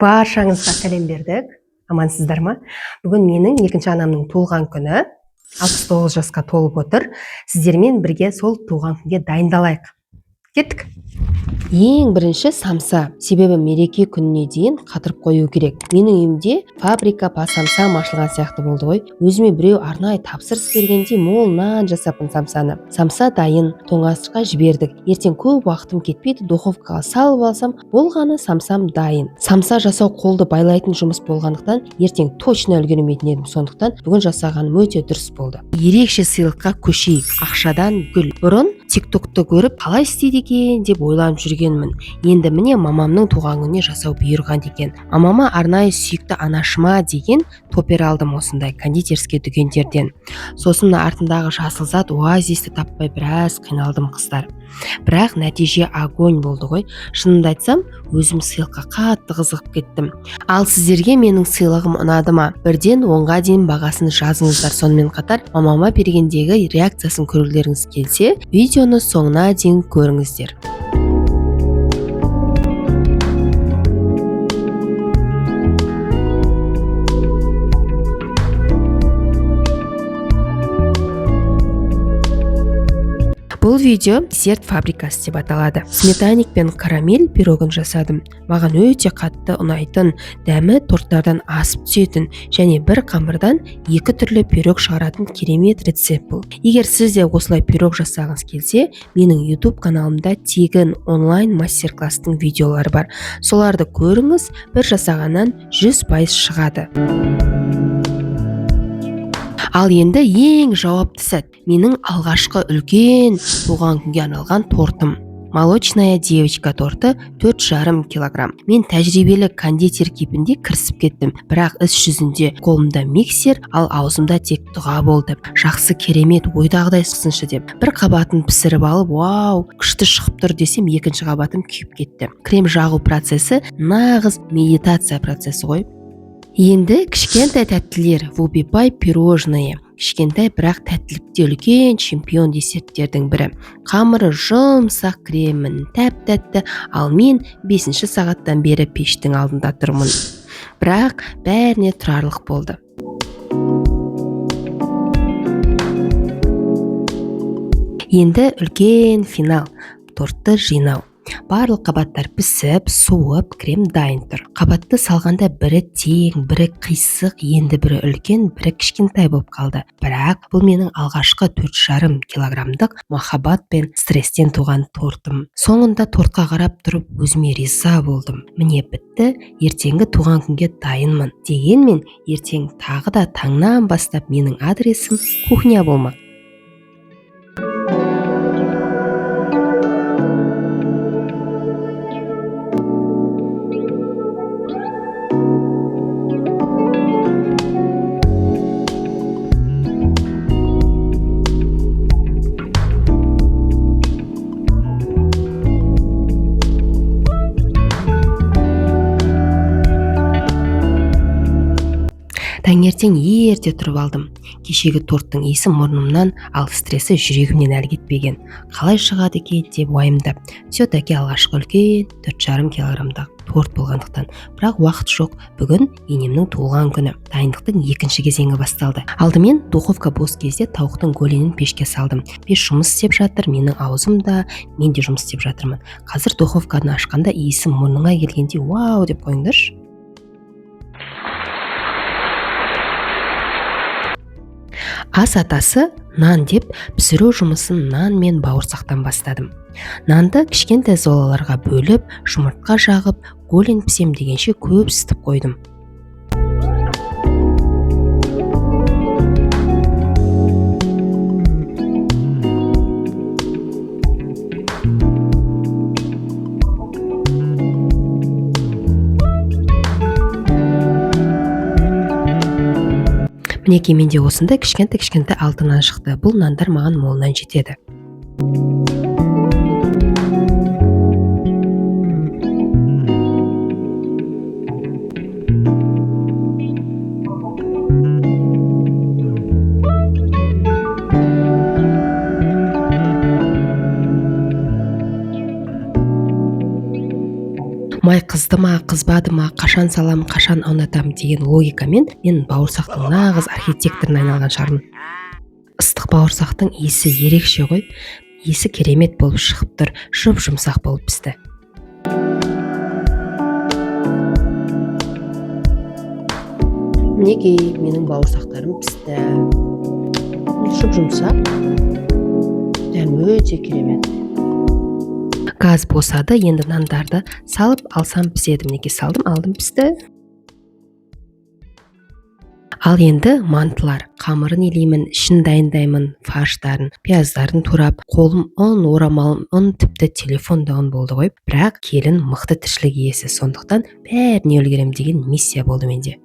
Баршаңызға сәлем бердік. Амансыздар ма? Бүгін менің екінші анамның туылған күні. 69 жасқа толып отыр. Сіздермен бірге сол туған күнге дайындалайық. Кеттік. Ең бірінші самса, себебі мереке күніне дейін қатырып қою керек. Менің үйімде фабрика па самса ашылған сияқты болды ғой. Өзіме біреу арнайы тапсырыс бергенде мол нан жасаппын самсаны. Самса дайын, тоңазытқышқа жібердік. Ертең көп уақытым кетпейді, духовкаға салып алсам, болғаны самсам дайын. Самса жасау қолды байлайтын жұмыс болғандықтан ертең точно үлгермейтін едім, сондықтан бүгін жасағаным өте дұрыс болды. Ерекше сыйлыққа көшейік. Ақшадан гүл. Бұрын TikTok'ты көріп, қалай істейді екен деп ойланып жүргенмін. Енді міне мамамның туған күніне жасау бұйырған екен. Мамама арнайы сүйікті анашыма деген топер алдым осындай кондитерский дүкендерден. Сосын артындағы жасыл зат оазисті таппай біраз қиналдым қыздар. Бірақ нәтиже огонь болды ғой. Шынымды айтсам, өзім сыйлыққа қатты қызығып кеттім. Ал сіздерге менің сыйлығым ұнады ма? 1-ден 10-ға дейін бағасын жазыңыздар. Сонымен қатар мамама бергендегі реакциясын көргілеріңіз келсе, видеоны соңына дейін көріңіздер. Бұл видео десерт фабрикасы деп аталады. Сметаник пен карамель пирогын жасадым. Маған өте қатты ұнайтын, дәмі торттардан асып түсетін және бір қамырдан 2 түрлі пирог шығаратын керемет рецепт бұл. Егер сіз де осылай пирог жасағыңыз келсе, менің YouTube каналымда тегін онлайн мастер-класстың видеолары бар. Соларды көріңіз, бір жасағаннан 100% шығады. Ал енді ең жауапты сәт, менің алғашқы үлкен туған күнге арналған тортым. Молочная девочка торты 4,5 килограмм. Мен тәжірибелі кондитер кейпінде кірісіп кеттім. Бірақ іс жүзінде қолымда миксер, ал аузымда тек дұға болды. Жақсы керемет ойдағыдай сыншы деп. Бір қабатын пісіріп алып, вау, күшті шығып тұр десем, екінші қабатым күйіп кетті. Крем жағу процесі нағыз медитация процесі ғой. Енді кішкентай тәттілер, вубипай пирожные. Кішкентай бірақ тәттілікте үлкен чемпион десерттердің бірі. Қамыры жұмсақ, кремін тәп-тәтті, ал мен 5 сағаттан бері пештің алдында тұрмын. Бірақ бәріне тұрарлық болды. Енді үлкен финал, тортты жинау. Барлық қабаттар пісіп, суып, крем дайын тұр. Қабатты салғанда бірі тең, бірі қисық, енді бірі үлкен, бірі кішкентай болып қалды. Бірақ бұл менің алғашқы 4,5 килограммдық махаббат пен стресстен туған тортым. Соңында тортқа қарап тұрып, өзіме риза болдым. Міне бітті, ертеңгі туған күнге дайынмын. Дегенмен, ертең тағы да таңнан бастап менің адресім кухня болмақ. Таңертең ерте тұрып алдым. Кешегі торттың иісі мұрнымнан, ал стресі жүрегімнен әлі кетпеген. Қалай шығады екен деп уайымдап. Все-таки алғашқы үлкен 4,5 килограммдық торт болғандықтан. Бірақ уақыт жоқ. Бүгін енемнің туылған күні. Дайындықтың екінші кезеңі басталды. Алдымен духовка бос кезде тауықтың голенін пешке салдым. Пеш жұмыс істеп жатыр, менің аузым да, мен де жұмыс істеп жатырмын. Қазір духовканы ашқанда иісі мұрныңа келгенде вау деп қойыңдаршы. Ас атасы нан деп пісіру жұмысын нан мен бауырсақтан бастадым. Нанды кішкентай золаларға бөліп, жұмыртқа жағып, голен пісем дегенше көп ысытып қойдым. Мінекей менде осындай кішкентай алтыннан шықты. Бұл нандар маған молынан жетеді. Май қызды ма, қызбады ма, қашан салам, қашан аунатам деген логикамен мен бауырсақтың нағыз архитекторына айналған шығармын. Ыстық бауырсақтың иісі ерекше ғой. Иісі керемет болып шығып тұр, жұмсақ болып пісті. Мінекей, менің бауырсақтарым пісті. Жұмсақ. Дәмі өте керемет. Газ босады, енді нандарды салып алсам піседі. Мінекей салдым, алдым, пісті. Ал енді мантылар. Қамырын илеймін, ішін дайындаймын, фарштарын, пияздарын турап, қолым ұн, орамалым ұн, тіпті телефон да ұн болды ғой. Бірақ келін мықты тіршілік иесі, сондықтан бәріне үлгерем деген миссия болды менде.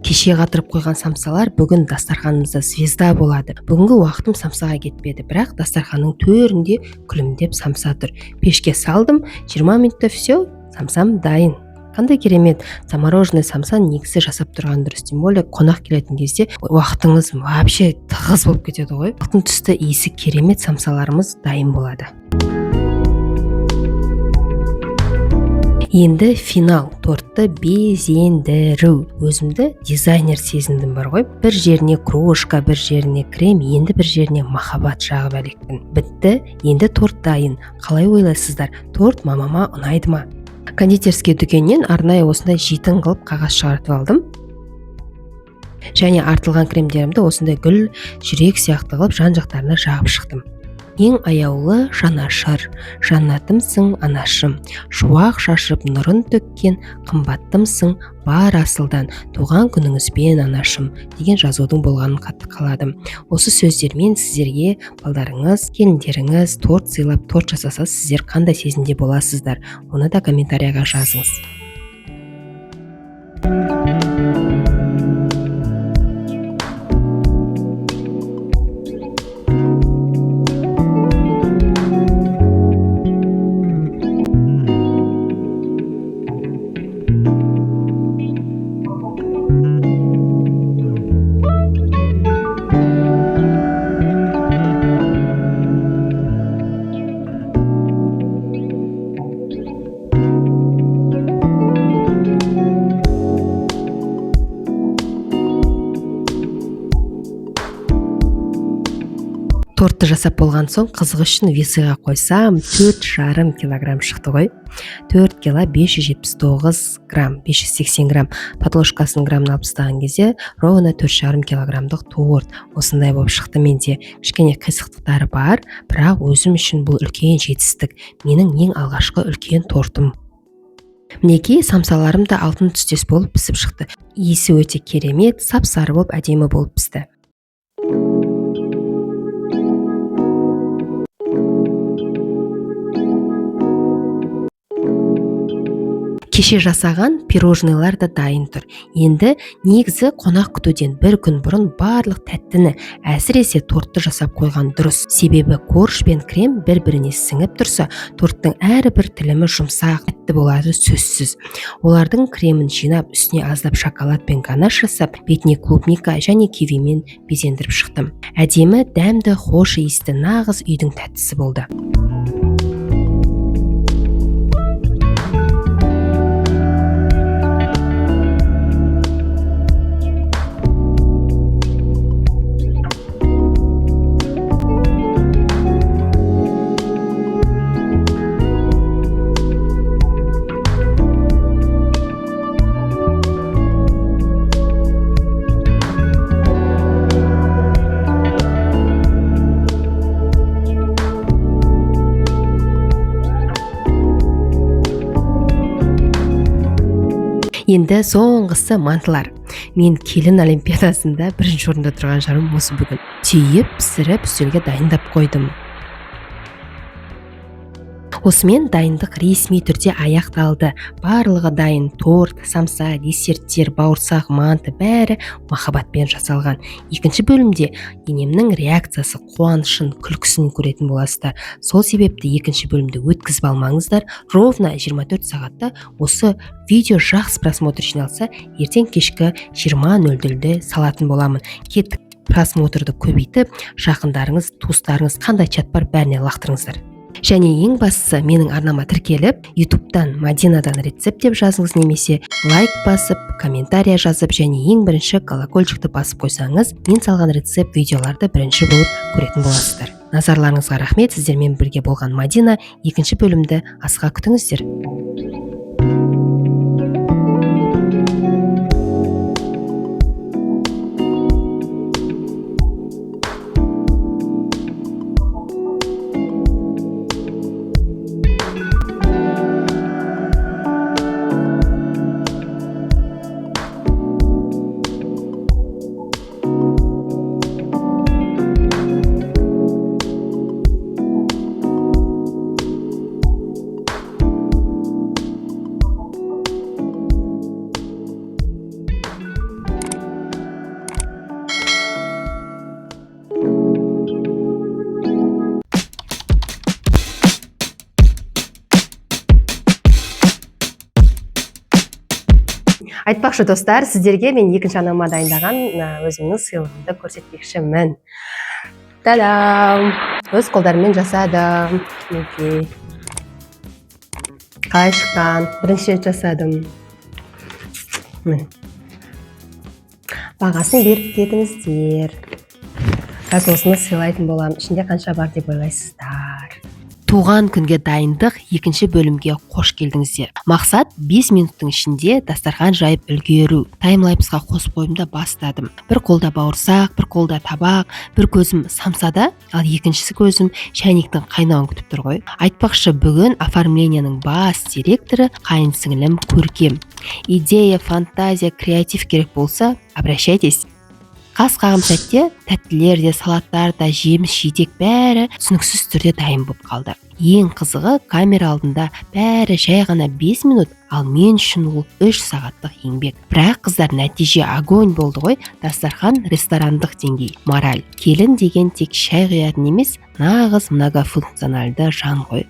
Кеше қатырып қойған самсалар бүгін дастарханымызда звезда болады. Бүгінгі уақытым самсаға кетпеді, бірақ дастарханның төрінде күлімдеп самса тұр. Пешке салдым, 20 минутта все, самсам дайын. Қандай керемет. Замороженный самса негізі жасап тұрған дұрыс. Тем более қонақ келетін кезде уақытыңыз вообще тығыз болып кетеді ғой. Алтын түсті иісі керемет самсаларымыз дайын болады. Енді финал, тортты безендіру. Өзімді дизайнер сезіндім бар ғой. Бір жеріне крошка, бір жеріне крем, енді бір жеріне махаббат жағып әлекпін. Бітті, енді торт дайын. Қалай ойлайсыздар, торт мамама ұнайды ма? Кондитерский дүкеннен арнайы осындай жейтін қылып қағаз шығартып алдым. Және артылған кремдерімді осындай гүл, жүрек сияқты қылып жан-жақтарына жағып шықтым. Ең аяулы жанашыр, жаннатымсың анашым, шуақ шашып нұрын төккен қымбаттымсың бар асылдан, туған күніңізбен анашым деген жазудың болғанын қатты қаладым. Осы сөздермен сіздерге балдарыңыз, келіндеріңіз торт сыйлап торт жасаса сіздер қандай сезімде боласыздар? Оны да комментарияға жазыңыз. Тортты жасап болған соң қызығы үшін весыға қойсам 4,5 килограмм шықты ғой. 4 кило 579 грамм, 580 грамм. Подложкасын граммын алып тастаған кезде ровно 4,5 килограммдық торт. Осындай болып шықты менде. Кішкене қисықтықтары бар, бірақ өзім үшін бұл үлкен жетістік. Менің ең алғашқы үлкен тортым. Мінекей самсаларым да алтын түстес болып пісіп шықты. Иісі өте керемет, сап-сары болып әдемі болып пісті. Кеше жасаған пирожныйлар да дайын тұр. Енді негізі қонақ күтуден бір күн бұрын барлық тәттіні, әсіресе тортты жасап қойған дұрыс. Себебі корж бен крем бір-біріне сіңіп тұрса, торттың әрбір тілімі жұмсақ, тәтті болады сөзсіз. Олардың кремін жинап, үстіне аздап шоколад пен ганаш жасап, бетіне клубника және кивимен безендіріп шықтым. Әдемі, дәмді, хош иісті нағыз үйдің тәттісі болды. Енді соңғысы мантылар. Мен келін олимпиадасында бірінші орында тұрған шығармын осы бүгін. Түйіп, пісіріп, үстелге дайындап қойдым. Осымен дайындық ресми түрде аяқталды. Барлығы дайын: торт, самса, десерттер, бауырсақ, манты бәрі махаббатпен жасалған. Екінші бөлімде енемнің реакциясы, қуанышын, күлкісін көретін боласыздар. Сол себепті екінші бөлімді өткізіп алмаңыздар. Ровно 24 сағатта осы видео жақсы просмотр жиналса, ертең кешкі 20:00-де салатын боламын. Кеттік, просмотрды көбейтіп, жақындарыңыз, туыстарыңыз қандай чат бар бәріне лақтырыңыздар. Және ең бастысы, менің арнама тіркеліп, ютубтан Мадинадан рецепт деп жазыңыз, немесе лайк басып, комментария жазып, және ең бірінші колокольчикті басып қойсаңыз, мен салған рецепт видеоларды бірінші болып көретін боласыздар. Назарларыңызға рахмет. Сіздермен бірге болған Мадина. Екінші бөлімді асыға күтіңіздер. Айтпақшы достар, сіздерге мен екінші анама дайындаған өзімнің сыйлығымды көрсетпекшімін. Та-дам! Өз қолдарыммен жасадым. Мінекей. Қалай шыққан? Бірінші рет жасадым. Бағасын беріп кетіңіздер. Қазір осыны сыйлайтын болам. Ішінде қанша бар деп ойлайсыздар? Туған күнге дайындық екінші бөлімге қош келдіңіздер. Мақсат 5 минуттың ішінде дастархан жайып үлгеру. Таймлайпсқа қосып қойымда бастадым. Бір қолда бауырсақ, бір қолда табақ, бір көзім самсада, ал екіншісі көзім шайнектің қайнауын күтіп тұр ғой. Айтпақшы, бүгін оформленияның бас директоры қайынсіңілім Көркем. Идея, фантазия, креатив керек болса, обращайтесь. Қас қағым сәтте тәттілер де, салаттар да, жеміс жидек бәрі түсініксіз түрде дайын болып қалды. Ең қызығы, камера алдында бәрі жай ғана 5 минут, ал мен үшін ол 3 сағаттық еңбек. Бірақ қыздар, нәтиже огонь болды ғой. Дастархан ресторандық деңгей. Мораль: келін деген тек шай құятын емес, нағыз многофункционалды жан ғой.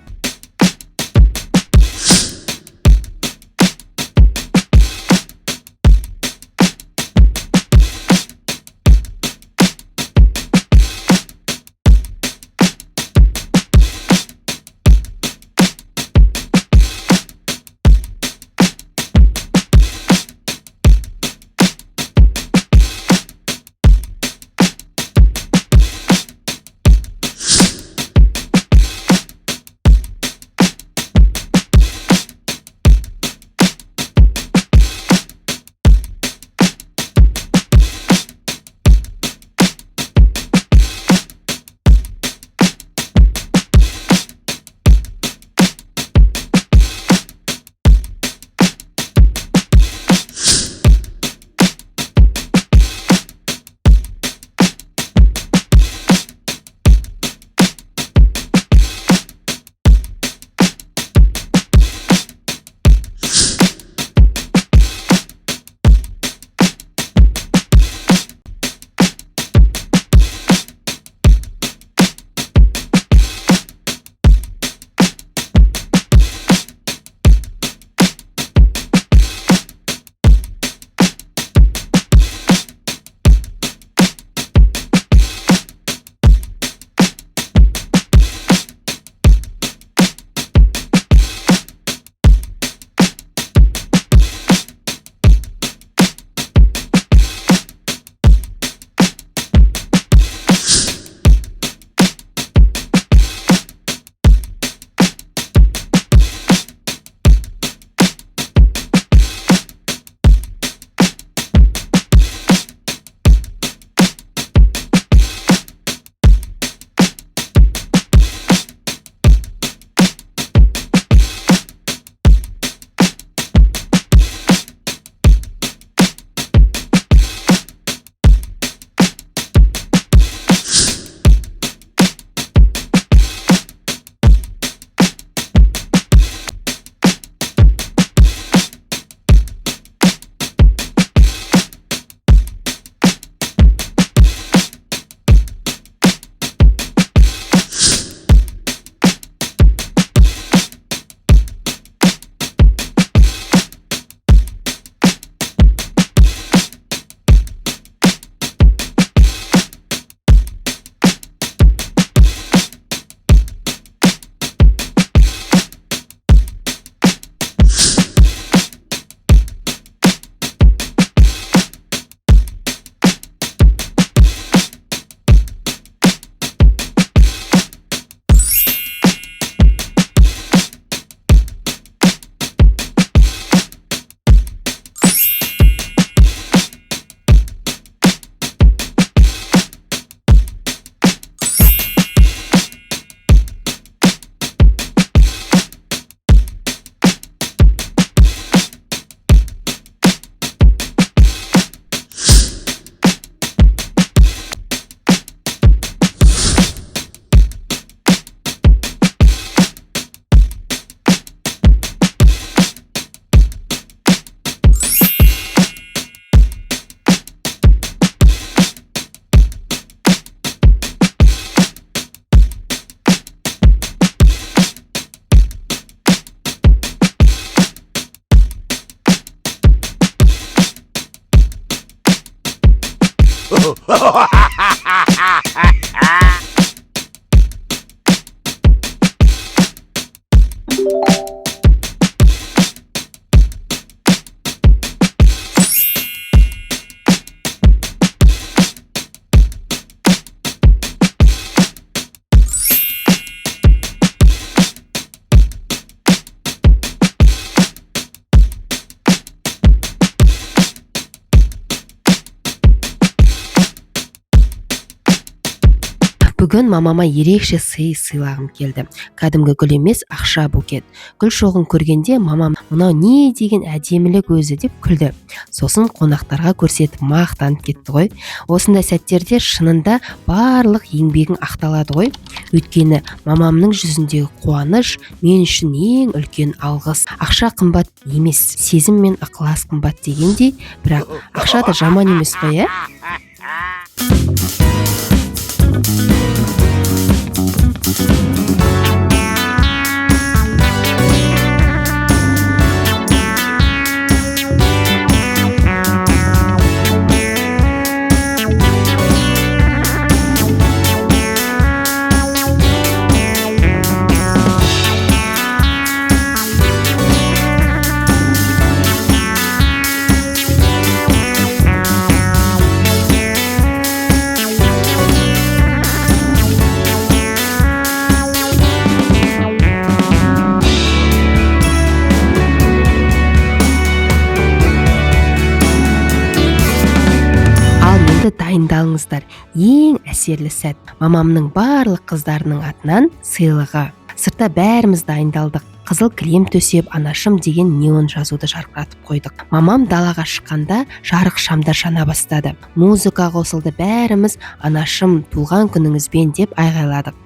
Бүгін мамама ерекше сыйлағым келді. Кәдімгі гүл емес, ақша букет. Гүл шоғын көргенде мамам мынау не деген әдемілік өзі деп күлді. Сосын қонақтарға көрсетіп мақтанып кетті ғой. Осындай сәттерде шынында барлық еңбегің ақталады ғой. Өйткені мамамның жүзіндегі қуаныш мен үшін ең үлкен алғыс. Ақша қымбат емес, сезім мен ықылас қымбат дегендей, бірақ ақша да жаман емес қой, Дайындалыңыздар. Ең әсерлі сәт. Мамамның барлық қыздарының атынан сыйлығы. Сыртта бәріміз дайындалдық. Қызыл кілем төсеп, анашым деген неон жазуды жарқыратып қойдық. Мамам далаға шыққанда жарық шамдар жана бастады. Музыка қосылды, бәріміз анашым туған күніңізбен деп айғайладық.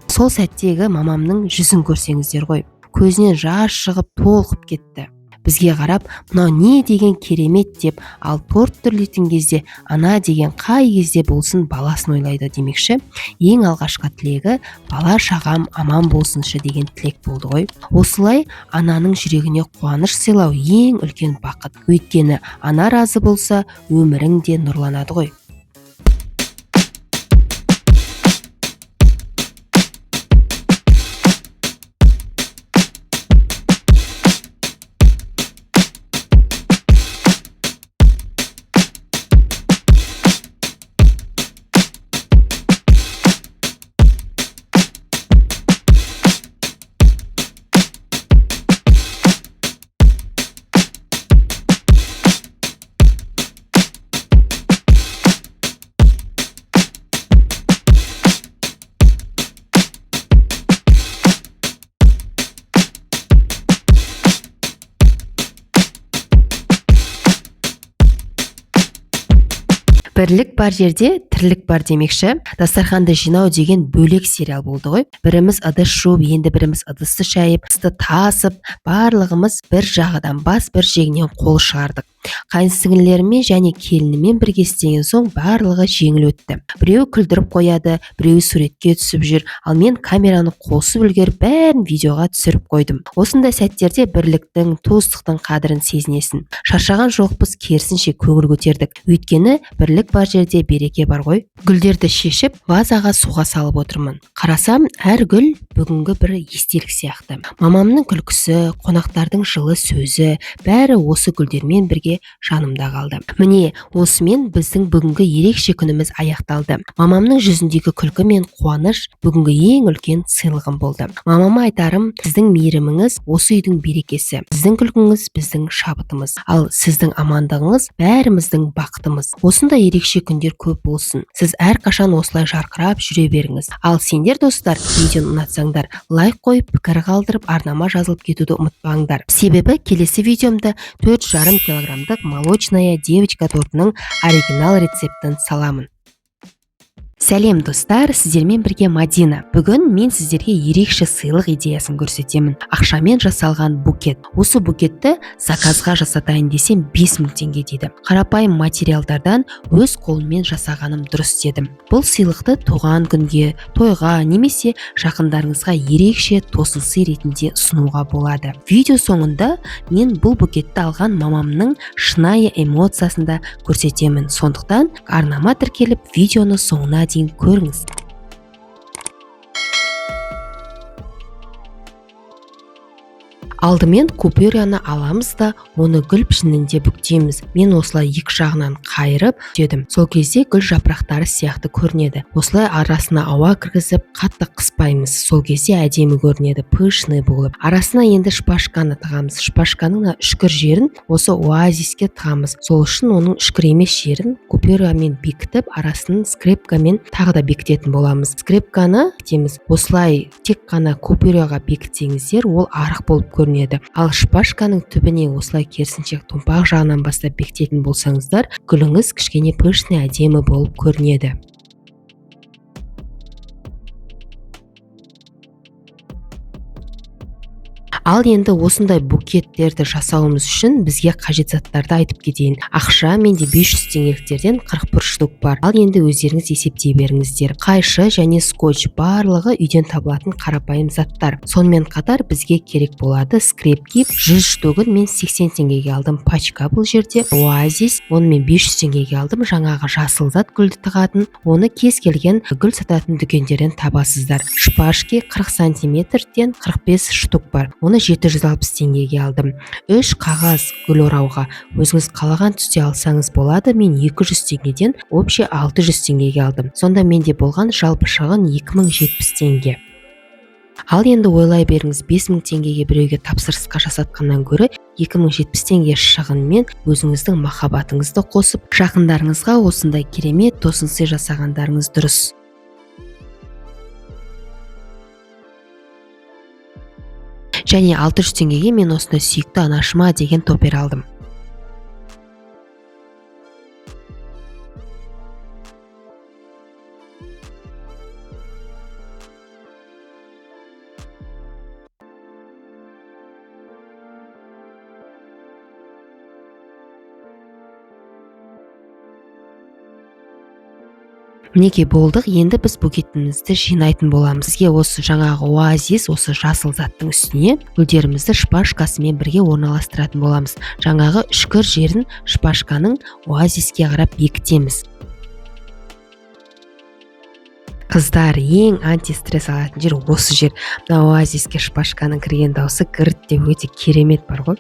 Сол сәттегі мамамның жүзін көрсеңіздер ғой. Көзінен жас шығып толқып кетті. Бізге қарап, мынау не деген керемет деп, ал торт түрлейтін кезде ана деген қай кезде болсын баласын ойлайды демекші. Ең алғашқы тілегі бала шағам аман болсыншы деген тілек болды ғой. Осылай ананың жүрегіне қуаныш сыйлау ең үлкен бақыт. Өйткені ана разы болса, өмірің де нұрланады ғой. Бірлік бар жерде тірлік бар демекші. Дастарханды жинау деген бөлек сериал болды ғой. Біріміз ыдыс жуып, енді біріміз ыдысты шайып, ысты тасып, барлығымыз бір жағадан бас, бір жеңнен қол шығардық. Қайынсіңлілеріме және келінімен бірге істеген соң барлығы жеңіл өтті. Біреу күлдіріп қояды, біреу суретке түсіп жүр, ал мен камераны қосып үлгеріп бәрін видеоға түсіріп қойдым. Осындай сәттерде бірліктің, туыстықтың қадірін сезінесің. Шаршаған жоқпыз, керісінше көңіл көтердік. Өйткені бірлік бар жерде береке бар ғой. Гүлдерді шешіп, вазаға суға салып отырмын. Қарасам, әр гүл бүгінгі бір естелік сияқты. Мамамның күлкісі, қонақтардың жылы сөзі, бәрі осы гүлдермен бірге жанымда қалды. Міне, осымен біздің бүгінгі ерекше күніміз аяқталды. Мамамның жүзіндегі күлкі мен қуаныш бүгінгі ең үлкен сыйлығым болды. Мамама айтарым, сіздің мейіріміңіз осы үйдің берекесі, сіздің күлкіңіз біздің шабытымыз, ал сіздің амандығыңыз бәріміздің бақытымыз. Осындай ерекше күндер көп болсын. Сіз әрқашан осылай жарқырап жүре беріңіз. Ал сендер достар, видеоны ұнатсаңдар, лайк қойып, пікір қалдырып, арнама жазылып кетуді ұмытпаңдар. Себебі келесі видеомда 4,5 килограммдық молочная девочка тортының оригинал рецептін саламын. Сәлем достар, сіздермен бірге Мадина. Бүгін мен сіздерге ерекше сыйлық идеясын көрсетемін. Ақшамен жасалған букет. Осы букетті заказға жасатайын десем 5000 теңге дейді. Қарапайым материалдардан өз қолыммен жасағаным дұрыс дедім. Бұл сыйлықты туған күнге, тойға немесе жақындарыңызға ерекше тосынсый ретінде ұсынуға болады. Видео соңында мен бұл букетті алған мамамның шынайы эмоциясын да көрсетемін. Сондықтан арнама тіркеліп, видеоны соңына дейін көріңіз. Алдымен купюраны аламыз да оны гүл пішінінде бүктейміз. Мен осылай екі жағынан қайырып дедім. Сол кезде гүл жапырақтары сияқты көрінеді. Осылай арасына ауа кіргізіп қатты қыспаймыз. Сол кезде әдемі көрінеді, пышный болып. Арасына енді шпажканы тығамыз. Шпажканың үшкір жерін осы оазиске тығамыз. Сол үшін оның үшкір емес жерін купюрамен бекітіп, арасын скрепкамен тағы да бекітетін боламыз. Скрепканы бекітеміз. Осылай тек қана купюраға бекітсеңіздер, ол арық болып көрінеді. Ал шпажканың түбіне осылай керісінше томпақ жағынан бастап бекітетін болсаңыздар, гүліңіз кішкене пышный, әдемі болып көрінеді. Ал енді осындай букеттерді жасауымыз үшін бізге қажет заттарды айтып кетейін. Ақша менде 500 теңгеліктерден 41 штук бар. Ал енді өздеріңіз есептей беріңіздер. Қайшы және скотч барлығы үйден табылатын қарапайым заттар. Сонымен қатар бізге керек болады скрепки. 100 штугын мен 80 теңгеге алдым. Пачка бұл жерде. Оазис, оны мен 500 теңгеге алдым. Жаңағы жасыл зат гүлді тығатын. Оны кез келген гүл сататын дүкендерден табасыздар. Шпажки 40 сантиметрден 45 штук бар. 760 теңгеге алдым. 3 қағаз гүл орауға. Өзіңіз қалаған түсте алсаңыз болады. Мен 200 теңгеден общий 600 теңгеге алдым. Сонда менде болған жалпы шығын 2070 теңге. Ал енді ойлай беріңіз, 5000 теңгеге біреуге тапсырысқа жасатқаннан гөрі 2070 теңге шығынмен өзіңіздің махаббатыңызды қосып, жақындарыңызға осындай керемет тосынсый жасағандарыңыз дұрыс. Және 600 теңгеге мен осындай сүйікті анашыма деген топер алдым. Мінекей болдық, енді біз букетімізді жинайтын боламыз. Бізге осы жаңағы оазис, осы жасыл заттың үстіне гүлдерімізді шпажкасымен бірге орналастыратын боламыз. Жаңағы үшкір жерін шпажканың оазиске қарап бекітеміз. Қыздар, ең антистресс алатын жер осы жер. Мына оазиске шпажканың кірген дауысы гірт деп өте керемет бар ғой.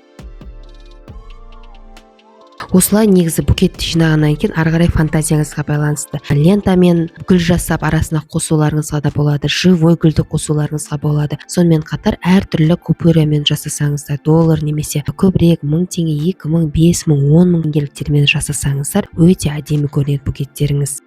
Осылай негізі букетті жинағаннан кейін ары қарай фантазияңызға байланысты. Лентамен гүл жасап арасына қосуларыңызға да болады, живой гүлді қосуларыңызға болады. Сонымен қатар әртүрлі купюрамен жасасаңыздар, доллар немесе көбірек 1000 теңге, 2000, 5000, 10000 теңгеліктермен жасасаңыздар, өте әдемі көрінеді букеттеріңіз.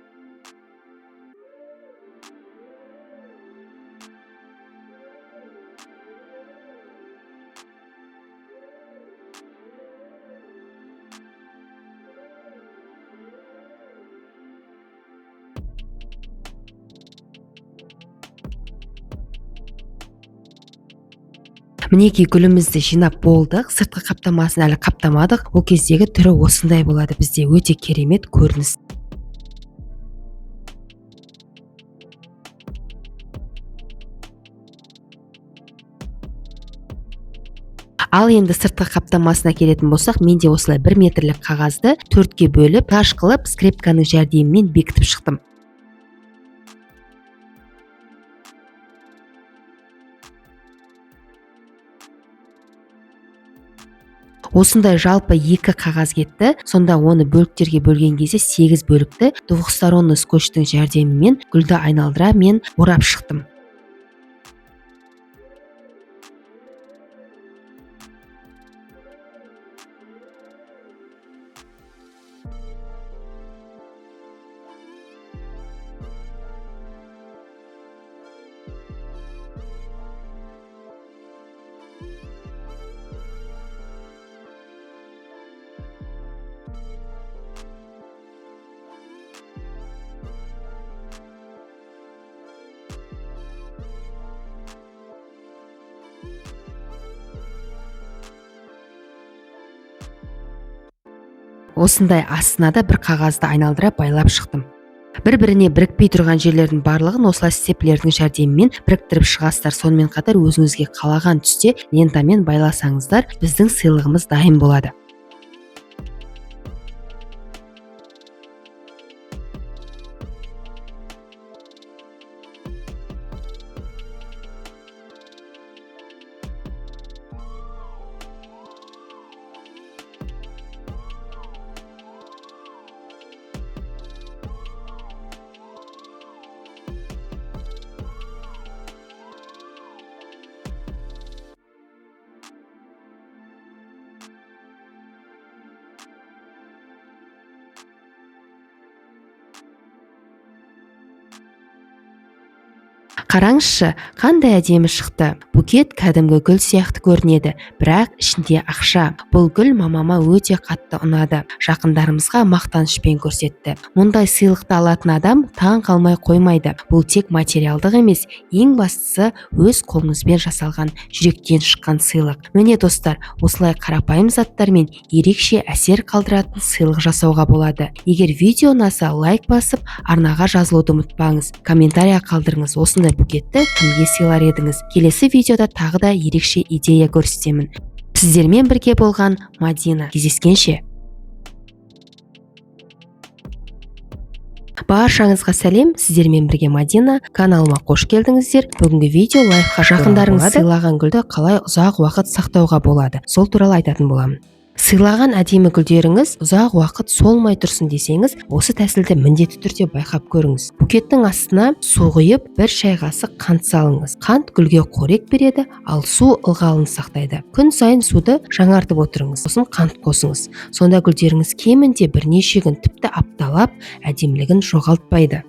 Мінекей гүлімізді жинап болдық. Сыртқы қаптамасын әлі қаптамадық. Ол кездегі түрі осындай болады. Бізде өте керемет көрініс. Ал енді сыртқы қаптамасына келетін болсақ, менде осылай 1 метрлік қағазды 4-ге бөліп, таш қылып, скрепканың жәрдемімен бекітіп шықтым. Осындай жалпы 2 қағаз кетті. Сонда оны бөліктерге бөлген кезде 8 бөлікті двухсторонный скотчтың жәрдемімен гүлді айналдыра мен орап шықтым. осындай астына да бір қағазды айналдыра байлап шықтым. Бір-біріне бірікпей тұрған жерлердің барлығын осылай степлердің жәрдемімен біріктіріп шығасыздар. Сонымен қатар өзіңізге қалаған түсте лентамен байласаңыздар, біздің сыйлығымыз дайын болады. Қараңызшы, қандай әдемі шықты. Букет кәдімгі гүл сияқты көрінеді, бірақ ішінде ақша. Бұл гүл мамама өте қатты ұнады. Жақындарымызға мақтанышпен көрсетті. Мұндай сыйлықты алатын адам таң қалмай қоймайды. Бұл тек материалдық емес, ең бастысы өз қолыңызбен жасалған, жүректен шыққан сыйлық. Міне достар, осылай қарапайым заттармен ерекше әсер қалдыратын сыйлық жасауға болады. Егер видео ұнаса, лайк басып, арнаға жазылуды ұмытпаңыз. Комментария қалдырыңыз, осындай букетті кімге сыйлар едіңіз? Келесі видеода тағы да ерекше идея көрсетемін. Сіздермен бірге болған Мадина. Кездескенше. Баршаңызға сәлем, сіздермен бірге Мадина. Каналыма қош келдіңіздер. Бүгінгі видео лайфқа жақындарыңыз сыйлаған гүлді қалай ұзақ уақыт сақтауға болады, сол туралы айтатын боламын. Сыйлаған әдемі гүлдеріңіз ұзақ уақыт солмай тұрсын десеңіз, осы тәсілді міндетті түрде байқап көріңіз. Букеттің астына су құйып, 1 шай қасық қант салыңыз. Қант гүлге қорек береді, ал су ылғалын сақтайды. Күн сайын суды жаңартып отырыңыз. Сосын қант қосыңыз. Сонда гүлдеріңіз кемінде бірнеше күн, тіпті апталап, әдемілігін жоғалтпайды.